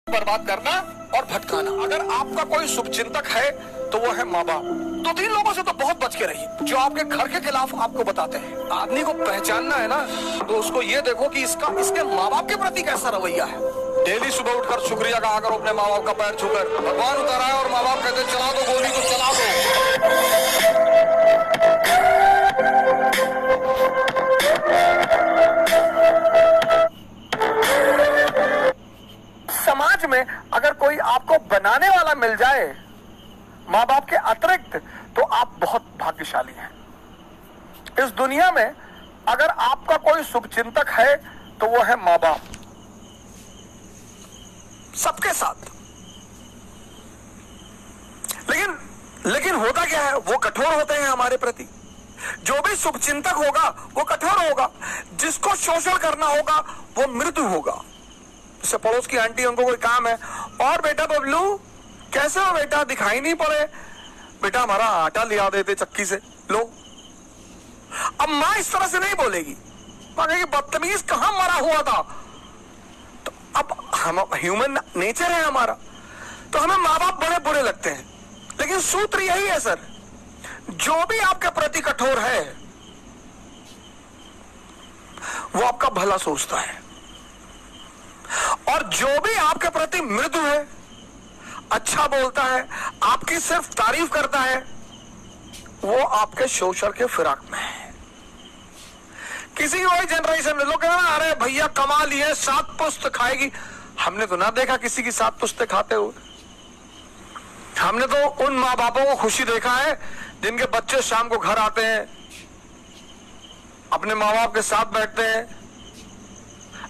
बर्बाद करना और भटकाना। अगर आपका कोई शुभचिंतक है तो वो है माँ बाप। दो तीन लोगों से तो बहुत बच के रहिए जो आपके घर के खिलाफ आपको बताते हैं। आदमी को पहचानना है ना, तो उसको ये देखो कि इसके माँ बाप के प्रति कैसा रवैया है। डेली सुबह उठकर शुक्रिया कहा करो अपने माँ बाप का पैर छूकर। भगवान उतर आए और माँ बाप कहते चला दो गोली तो चला दो। समाज में अगर कोई आपको बनाने वाला मिल जाए माँ बाप के अतिरिक्त, तो आप बहुत भाग्यशाली हैं। इस दुनिया में अगर आपका कोई शुभचिंतक है तो वो है माँ बाप, सबके साथ। लेकिन होता क्या है, वो कठोर होते हैं हमारे प्रति। जो भी शुभचिंतक होगा वो कठोर होगा, जिसको शोषण करना होगा वो मृदु होगा। जैसे पड़ोस की आंटी, उनको कोई काम है, और बेटा बबलू कैसे हो बेटा, दिखाई नहीं पड़े, बेटा हमारा आटा लिया देते चक्की से, लो। अब माँ इस तरह से नहीं बोलेगी, माँ कहेगी बदतमीज कहां मरा हुआ था। तो अब हम ह्यूमन नेचर है हमारा, तो हमें माँ बाप बड़े बुरे लगते हैं। लेकिन सूत्र यही है सर, जो भी आपके प्रति कठोर है वो आपका भला सोचता है, और जो भी आपके प्रति मृदु है, अच्छा बोलता है, आपकी सिर्फ तारीफ करता है, वो आपके शोषण के फिराक में है। किसी वही जनरेशन में लोग कहना अरे भैया कमा लिए 7 पुस्त खाएगी। हमने तो ना देखा किसी की 7 पुस्तें खाते हुए। हमने तो उन माँ बापों को खुशी देखा है जिनके बच्चे शाम को घर आते हैं, अपने माँ बाप के साथ बैठते हैं,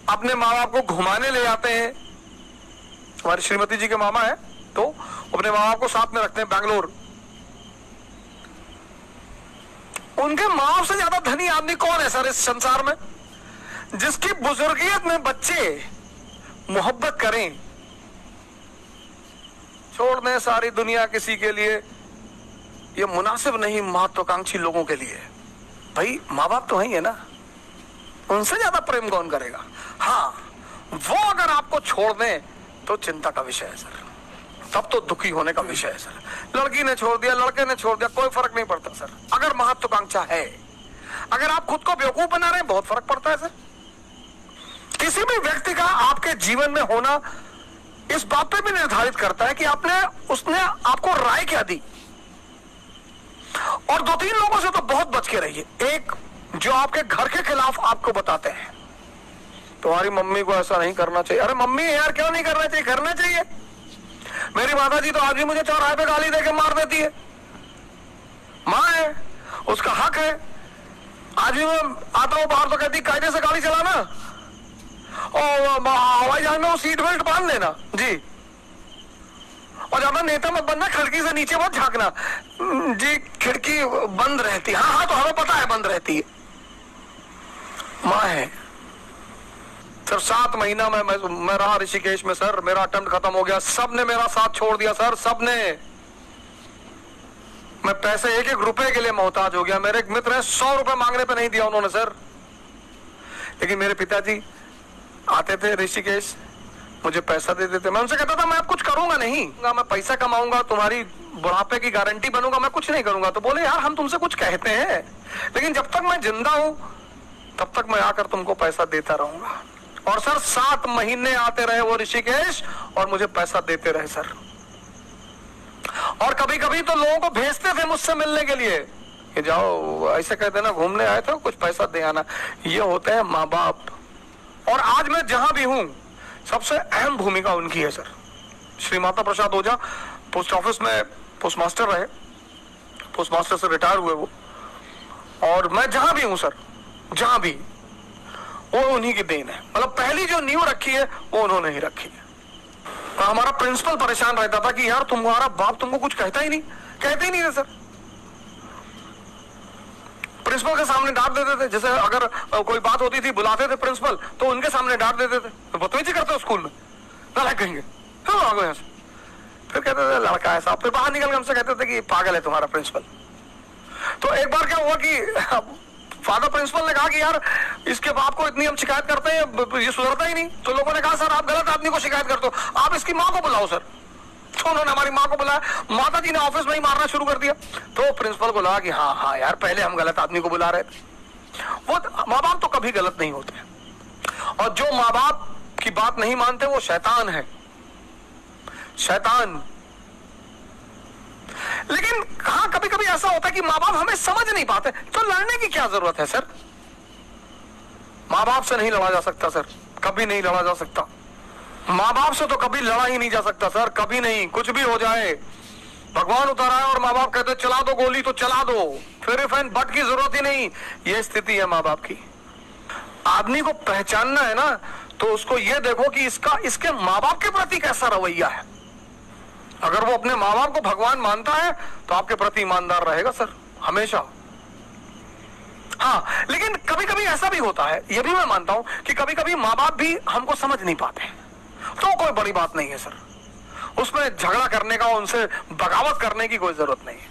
अपने माँ बाप को घुमाने ले जाते हैं। हमारी श्रीमती जी के मामा है तो अपने माँ बाप को साथ में रखते हैं बैंगलोर। उनके माँ बाप से ज्यादा धनी आदमी कौन है सर इस संसार में, जिसकी बुजुर्गियत में बच्चे मोहब्बत करें। छोड़ दें सारी दुनिया किसी के लिए, ये मुनासिब नहीं महत्वाकांक्षी लोगों के लिए। भाई माँ बाप तो है ना, उनसे ज्यादा प्रेम कौन करेगा। हाँ, वो अगर आपको छोड़ दें तो चिंता का विषय है सर, तब तो दुखी होने का विषय है सर। लड़की ने छोड़ दिया, लड़के ने छोड़ दिया, कोई फर्क नहीं पड़ता सर। अगर महत्वाकांक्षा है, अगर आप खुद को बेवकूफ बना रहे हैं, बहुत फर्क पड़ता है सर। किसी भी व्यक्ति का आपके जीवन में होना इस बात पे भी निर्धारित करता है कि उसने आपको राय क्या दी। और 2-3 लोगों से तो बहुत बच के रहिए। एक, जो आपके घर के खिलाफ आपको बताते हैं तुम्हारी मम्मी को ऐसा नहीं करना चाहिए। अरे मम्मी यार क्यों नहीं करना चाहिए, करना चाहिए। मेरी माता जी तो आज भी मुझे चौराहे पे गाली देके मार देती है। माँ है, उसका हक है। आज भी मैं आता हूं बाहर तो कहती कायदे से गाड़ी चलाना, और हवाई जहाज में वो सीट बेल्ट बांध लेना जी, और ज्यादा नेता मत बनना, खिड़की से नीचे मत झांकना जी, खिड़की बंद रहती है। हाँ तो हमें पता है बंद रहती है। माँ है सर। 7 महीना मैं रहा ऋषिकेश में सर, मेरा अटेम्प्ट खत्म हो गया, सबने मेरा साथ छोड़ दिया सर, सबने। मैं पैसे 1-1 रुपए के लिए मोहताज हो गया। मेरे एक मित्र है, 100 रुपए मांगने पे नहीं दिया उन्होंने सर। लेकिन मेरे पिताजी आते थे ऋषिकेश, मुझे पैसा दे देते। मैं उनसे कहता था मैं अब कुछ करूंगा नहीं, मैं पैसा कमाऊंगा, तुम्हारी बुढ़ापे की गारंटी बनूंगा, मैं कुछ नहीं करूंगा। तो बोले यार हम तुमसे कुछ कहते हैं, लेकिन जब तक मैं जिंदा हूं तब तक मैं आकर तुमको पैसा देता रहूंगा। और सर 7 महीने आते रहे वो ऋषिकेश और मुझे पैसा देते रहे सर। और कभी कभी तो लोगों को भेजते थे मुझसे मिलने के लिए कि जाओ, ऐसे कहते ना घूमने आए थे, कुछ पैसा दे आना। ये होते हैं माँ बाप। और आज मैं जहां भी हूं सबसे अहम भूमिका उनकी है सर। श्री माता प्रसाद ओझा पोस्ट ऑफिस में पोस्ट मास्टर रहे, पोस्ट मास्टर से रिटायर हुए वो, और मैं जहां भी हूं सर, जहां भी, वो उन्हीं की देन है। मतलब पहली जो नींव रखी है वो उन्होंने ही रखी है। तो हमारा प्रिंसिपल परेशान रहता था कि यार तुम्हारा बाप तुमको कुछ कहता ही नहीं, कहते ही नहीं थे सर। प्रिंसिपल के सामने डांट देते थे, जैसे अगर कोई बात होती थी बुलाते थे प्रिंसिपल तो उनके सामने डांट देते थे। तो बदतमीजी करते हो स्कूल में, ना कहेंगे यहाँ से। फिर कहते थे लड़का है साहब, फिर बाहर निकल के हमसे कहते थे कि पागल है तुम्हारा प्रिंसिपल। तो एक बार क्या हुआ कि फादर प्रिंसिपल ने कहा कि यार इसके बाप को इतनी हम शिकायत करते हैं, ये सुधरता ही नहीं। तो लोगों ने कहा सर आप गलत आदमी को शिकायत करते हो, आप इसकी माँ को बुलाओ सर। तो उन्होंने हमारी माँ को बुलाया, माता जी ने ऑफिस में ही मारना शुरू कर दिया। तो प्रिंसिपल को लगा कि हाँ हाँ यार पहले हम गलत आदमी को बुला रहे थे। वो माँ बाप तो कभी गलत नहीं होते, और जो माँ बाप की बात नहीं मानते वो शैतान है, शैतान। लेकिन हाँ कभी कभी ऐसा होता है कि माँ बाप हमें समझ नहीं पाते, तो लड़ने की क्या जरूरत है सर? माँ बाप से नहीं लड़ा जा सकता सर, कभी नहीं लड़ा जा सकता। माँ बाप से तो कभी लड़ा ही नहीं जा सकता सर, कभी नहीं। कुछ भी हो जाए, भगवान उतारा है और माँ बाप कहते चला दो गोली तो चला दो, फिर इफ एंड बट की जरूरत ही नहीं। ये स्थिति है माँ बाप की। आदमी को पहचानना है ना, तो उसको ये देखो कि इसके माँ बाप के प्रति कैसा रवैया है। अगर वो अपने माँ बाप को भगवान मानता है तो आपके प्रति ईमानदार रहेगा सर, हमेशा। हाँ, लेकिन कभी कभी ऐसा भी होता है, ये भी मैं मानता हूं कि कभी कभी माँ बाप भी हमको समझ नहीं पाते, तो कोई बड़ी बात नहीं है सर, उसमें झगड़ा करने का, उनसे बगावत करने की कोई जरूरत नहीं है।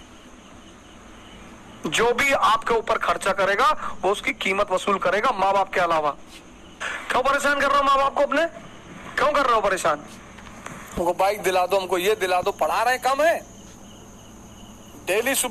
जो भी आपके ऊपर खर्चा करेगा वो उसकी कीमत वसूल करेगा, माँ बाप के अलावा। क्यों परेशान कर रहे हो माँ बाप को अपने? क्यों कर रहे हो परेशान? हमको बाइक दिला दो, हमको ये दिला दो, पढ़ा रहे कम है, डेली सुबह